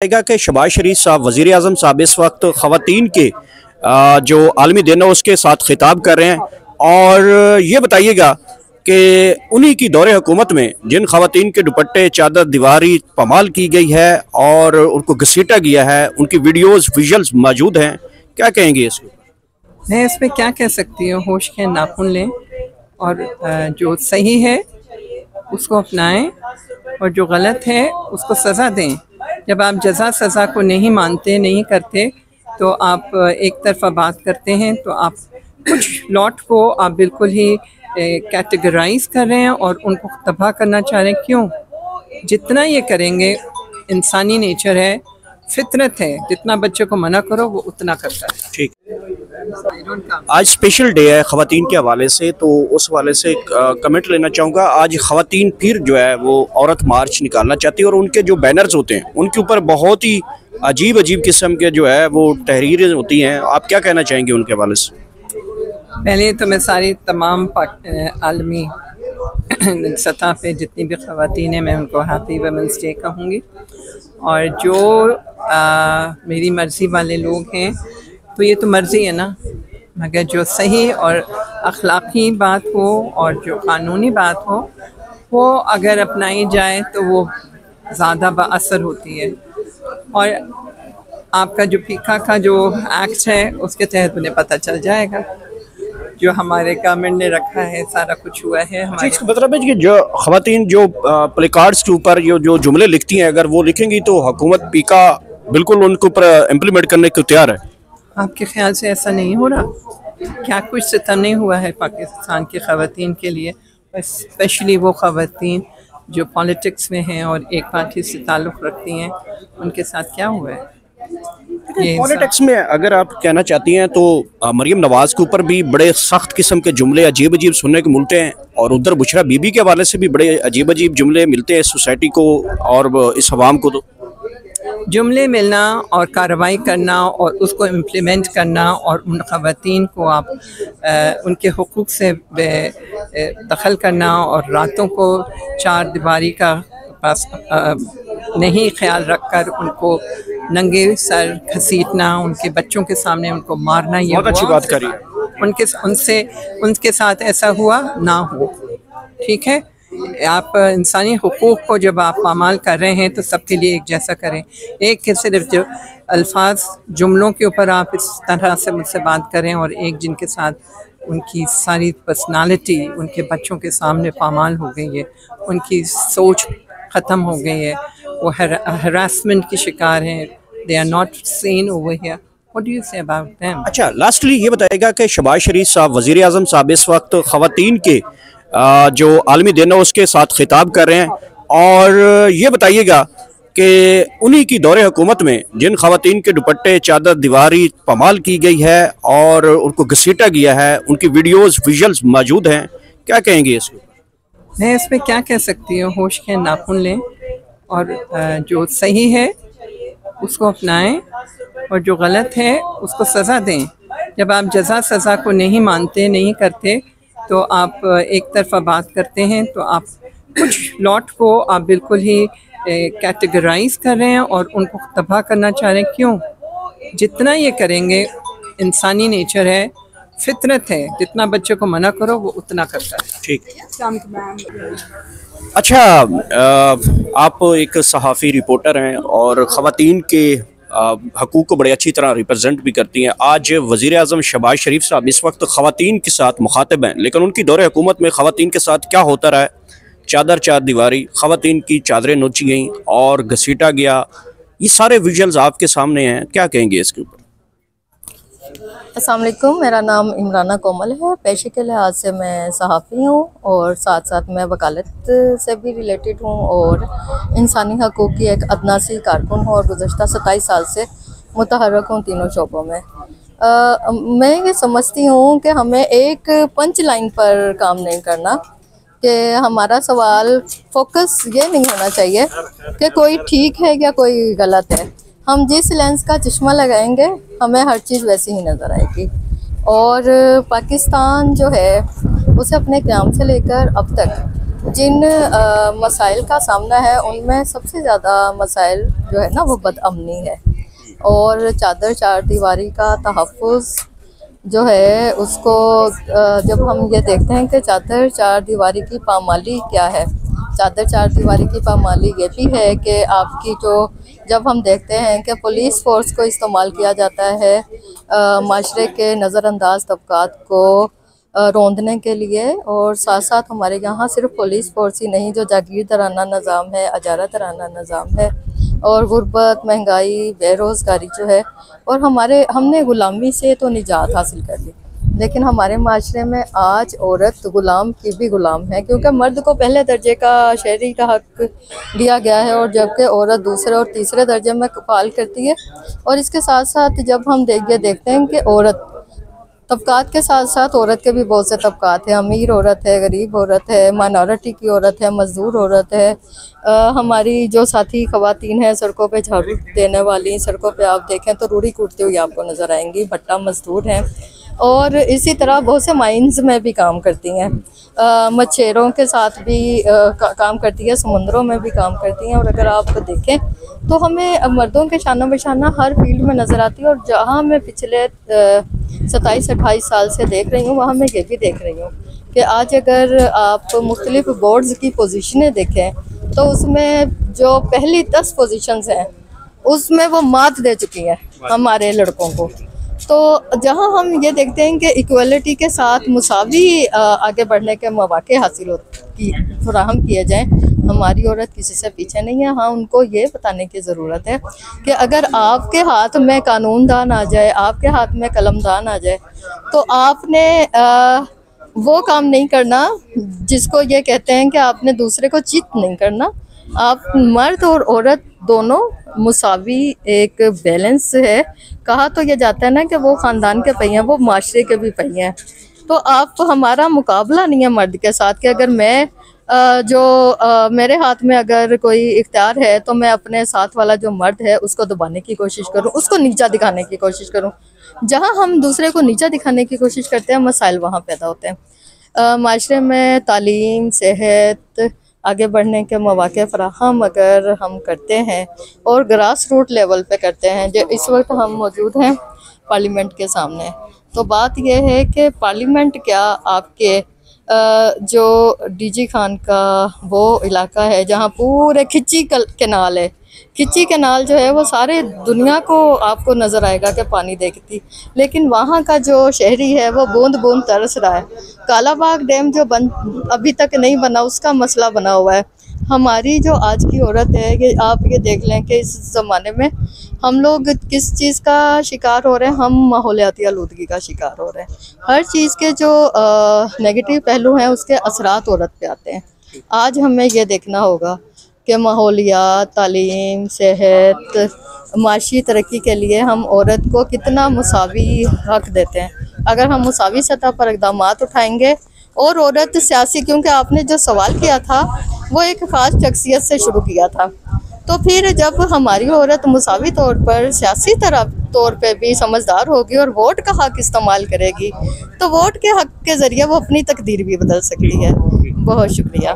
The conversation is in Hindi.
बताएगा कि शहबाज शरीफ साहब वज़ीर आज़म साहब इस वक्त ख़वातीन के जो आलमी दिन है उसके साथ खिताब कर रहे हैं। और ये बताइएगा कि उन्हीं की दौरे हुकूमत में जिन ख़वातीन के दुपट्टे चादर दीवारी पामाल की गई है और उनको घसीटा गया है, उनकी वीडियोस विजुअल्स मौजूद हैं, क्या कहेंगे इसको? मैं इसमें क्या कह सकती हूँ, होश के नाखून लें और जो सही है उसको अपनाएं और जो गलत है उसको सज़ा दें। जब आप जज़ा सज़ा को नहीं मानते, नहीं करते, तो आप एक तरफा बात करते हैं, तो आप कुछ लॉट को आप बिल्कुल ही कैटेगराइज कर रहे हैं और उनको तबाह करना चाह रहे हैं। क्यों? जितना ये करेंगे, इंसानी नेचर है, फितरत है, जितना बच्चे को मना करो वो उतना करता है। ठीक, आज स्पेशल डे है ख़वातीन के हवाले से, तो उस हवाले से कमेंट लेना चाहूँगा। आज ख़वातीन फिर जो है वो औरत मार्च निकालना चाहती है और उनके जो बैनर्स होते हैं उनके ऊपर बहुत ही अजीब अजीब किस्म के जो है वो तहरीरें होती हैं। आप क्या कहना चाहेंगे उनके हवाले से? पहले तो मैं सारी तमाम आलमी सतह पे जितनी भी ख़वातीन हैं मैं उनको हैप्पी वुमेंस डे कहूँगी। और जो मेरी मर्ज़ी वाले लोग हैं तो ये तो मर्ज़ी है ना, मगर जो सही और अखलाक़ी बात हो और जो क़ानूनी बात हो वो अगर अपनाई जाए तो वो ज़्यादा बाअसर होती है। और आपका जो पीका का जो एक्ट है उसके तहत उन्हें पता चल जाएगा जो हमारे गवर्नमेंट ने रखा है, सारा कुछ हुआ है हमारे। इसका मतलब है कि जो ख़वातीन जो प्ले कार्ड्स के ऊपर जो जुमले लिखती हैं, अगर वो लिखेंगी तो हुकूमत पीका बिल्कुल उनके ऊपर इम्प्लीमेंट करने को तैयार है। आपके ख्याल से ऐसा नहीं हो रहा? क्या कुछ सितम नहीं हुआ है पाकिस्तान की ख़वातीन के लिए, स्पेशली वो ख़वातीन जो पॉलिटिक्स में हैं और एक पार्टी से ताल्लुक़ रखती हैं, उनके साथ क्या हुआ है? पॉलिटिक्स में अगर आप कहना चाहती हैं तो मरीम नवाज़ के ऊपर भी बड़े सख्त किस्म के जुमले अजीब अजीब सुनने को मिलते हैं और उधर बुशरा बीबी के हवाले से भी बड़े अजीब अजीब जुमले मिलते हैं सोसाइटी को और इस अवाम को। तो जुमले मिलना और कार्रवाई करना और उसको इम्प्लीमेंट करना और उन ख़वातीन को आप उनके हुकूक से दखल करना और रातों को चार दीवारी का पास नहीं ख्याल रख कर उनको नंगे सर घसीटना, उनके बच्चों के सामने उनको मारना, ये बहुत अच्छी बात करी। उनके साथ ऐसा हुआ ना हो। ठीक है, आप इंसानी हुकूक को जब आप पामाल कर रहे हैं तो सबके लिए एक जैसा करें। एक के सिर्फ जो अल्फाज जुमलों के ऊपर आप इस तरह से मुझसे बात करें और एक जिनके साथ उनकी सारी पर्सनालिटी उनके बच्चों के सामने पामाल हो गई है, उनकी सोच ख़त्म हो गई है, वो हरासमेंट की शिकार हैं, they are not seen over here. What do you say about them? अच्छा, लास्टली ये बताएगा कि शहबाज शरीफ साहब वज़ीर आज़म साहब इस वक्त ख़वातीन के जो आलमी दिन है उसके साथ खिताब कर रहे हैं। और ये बताइएगा कि उन्हीं की दौरे हुकूमत में जिन ख़वातीन के दुपट्टे चादर दीवारी पामाल की गई है और उनको घसीटा गया है, उनकी वीडियोस विजुअल्स मौजूद हैं, क्या कहेंगे इसको? मैं इसमें क्या कह सकती हूँ, होश के नाखून लें और जो सही है उसको अपनाएं और जो गलत है उसको सज़ा दें। जब आप जज़ा सज़ा को नहीं मानते, नहीं करते, तो आप एक तरफा बात करते हैं, तो आप कुछ लॉट को आप बिल्कुल ही कैटेगराइज कर रहे हैं और उनको तबाह करना चाह रहे हैं। क्यों? जितना ये करेंगे, इंसानी नेचर है, फितरत है, जितना बच्चे को मना करो वो उतना करता है। ठीक। अच्छा, आप एक सहाफ़ी रिपोर्टर हैं और ख़वातीन के हकूक़ को बड़े अच्छी तरह रिप्रेजेंट भी करती हैं। आज वज़ीर आज़म शहबाज शरीफ साहब इस वक्त ख़वातीन के साथ मुखातिब हैं, लेकिन उनकी दौरे हुकूमत में ख़वातीन के साथ क्या होता रहा है? चादर चार दीवारी, ख़वातीन की चादरें नोची गईं और घसीटा गया, ये सारे विजुअल्स आपके सामने हैं, क्या कहेंगे इसके ऊपर? अस्सलाम वालेकुम, मेरा नाम इमराना कोमल है। पेशे के लिहाज से मैं सहाफ़ी हूँ और साथ साथ मैं वकालत से भी रिलेटेड हूँ और इंसानी हकूक़ की एक अदना सी कारकुन हूँ और गुज़श्ता 27 साल से मुतहर्रिक हूँ तीनों शोबों में। मैं ये समझती हूँ कि हमें एक पंच लाइन पर काम नहीं करना, कि हमारा सवाल फोकस ये नहीं होना चाहिए कि कोई ठीक है या कोई गलत है। हम जिस लेंस का चश्मा लगाएंगे हमें हर चीज़ वैसी ही नज़र आएगी। और पाकिस्तान जो है उसे अपने क़याम से लेकर अब तक जिन मसाइल का सामना है उनमें सबसे ज़्यादा मसाइल जो है ना वो बदअमनी है, और चादर चार दीवारी का तहफ़्फ़ुज़ जो है उसको जब हम ये देखते हैं कि चादर चार दीवारी की पामाली क्या है। चादर चार दीवारी की पामाली ये भी है कि आपकी जो, जब हम देखते हैं कि पुलिस फ़ोर्स को इस्तेमाल किया जाता है माशरे के नज़रअंदाज तबकात को रौंदने के लिए, और साथ साथ हमारे यहाँ सिर्फ पुलिस फोर्स ही नहीं, जो जागीरदाराना निज़ाम है, अजारादाराना निज़ाम है, और गुर्बत, महंगाई, बेरोज़गारी जो है, और हमने ग़ुलामी से तो निजात हासिल कर ली, लेकिन हमारे माशरे में आज औरत ग़ुलाम की भी ग़ुलाम है, क्योंकि मर्द को पहले दर्जे का शहरी का हक़ दिया गया है, और जबकि औरत दूसरे और तीसरे दर्जे में कफ़ाल करती है। और इसके साथ साथ जब हम देखते हैं कि औरत तबकात के साथ साथ औरत के भी बहुत से तबकात हैं, अमीर औरत है, गरीब औरत है, माइनॉरिटी की औरत है, मज़दूर औरत है, हमारी जो साथी ख़वातीन हैं सड़कों पे झाड़ू देने वाली, सड़कों पे आप देखें तो रूढ़ी कूटती हुई आपको नज़र आएंगी, भट्टा मज़दूर हैं, और इसी तरह बहुत से माइंस में भी काम करती हैं, मच्छरों के साथ भी काम करती है, समुद्रों में भी काम करती हैं। और अगर आप देखें तो हमें मर्दों के शाना बशाना हर फील्ड में नज़र आती है, और जहाँ मैं पिछले 27-28 साल से देख रही हूँ वहाँ मैं ये भी देख रही हूँ कि आज अगर आप मुख्तलिफ बोर्ड्स की पोजीशनें देखें तो उसमें जो पहली 10 पोजीशंस हैं उसमें वो मात दे चुकी हैं हमारे लड़कों को। तो जहाँ हम ये देखते हैं कि इक्वलिटी के साथ मुसावी आगे बढ़ने के मौके हासिल फराहम किए जाएँ, हमारी औरत किसी से पीछे नहीं है। हाँ, उनको ये बताने की ज़रूरत है कि अगर आपके हाथ में कानूनदान आ जाए, आपके हाथ में कलमदान आ जाए, तो आपने वो काम नहीं करना जिसको ये कहते हैं कि आपने दूसरे को चित नहीं करना। आप मर्द और औरत दोनों मुसावी एक बैलेंस है। कहा तो ये जाता है ना कि वो ख़ानदान के पहिए हैं, वो माशरे के भी पहिए हैं। तो आप हमारा मुकाबला नहीं है मर्द के साथ कि अगर मैं मेरे हाथ में अगर कोई इख्तियार है तो मैं अपने साथ वाला जो मर्द है उसको दबाने की कोशिश करूं, उसको नीचा दिखाने की कोशिश करूं। जहां हम दूसरे को नीचा दिखाने की कोशिश करते हैं मसाइल वहां पैदा होते हैं। माशरे में तालीम, सेहत, आगे बढ़ने के मौके फराहम अगर हम करते हैं और ग्रास रूट लेवल पे करते हैं, जो इस वक्त हम मौजूद हैं पार्लियामेंट के सामने, तो बात यह है कि पार्लियामेंट क्या आपके जो डीजी खान का वो इलाका है जहाँ पूरे खिच्ची कैनाल है, खिच्ची कैनाल जो है वो सारे दुनिया को आपको नज़र आएगा कि पानी देखती, लेकिन वहाँ का जो शहरी है वो बूंद बूंद तरस रहा है। कालाबाग डैम जो अभी तक नहीं बना उसका मसला बना हुआ है। हमारी जो आज की औरत है कि आप ये देख लें कि इस ज़माने में हम लोग किस चीज़ का शिकार हो रहे हैं, हम माहौलियाती आलूदगी का शिकार हो रहे हैं। हर चीज़ के जो नेगेटिव पहलू हैं उसके असरात औरत पे आते हैं। आज हमें ये देखना होगा कि माहौलियात, तालीम, सेहत, माशी तरक्की के लिए हम औरत को कितना मुसावी हक़ देते हैं। अगर हम मुसावी सतह पर इक़दाम उठाएंगे और औरत सियासी, क्योंकि आपने जो सवाल किया था वो एक ख़ास शख्सियत से शुरू किया था, तो फिर जब हमारी औरत मुसावी तौर पर सियासी तौर पे भी समझदार होगी और वोट का हक़ इस्तेमाल करेगी तो वोट के हक़ के ज़रिए वो अपनी तकदीर भी बदल सकती है। बहुत शुक्रिया।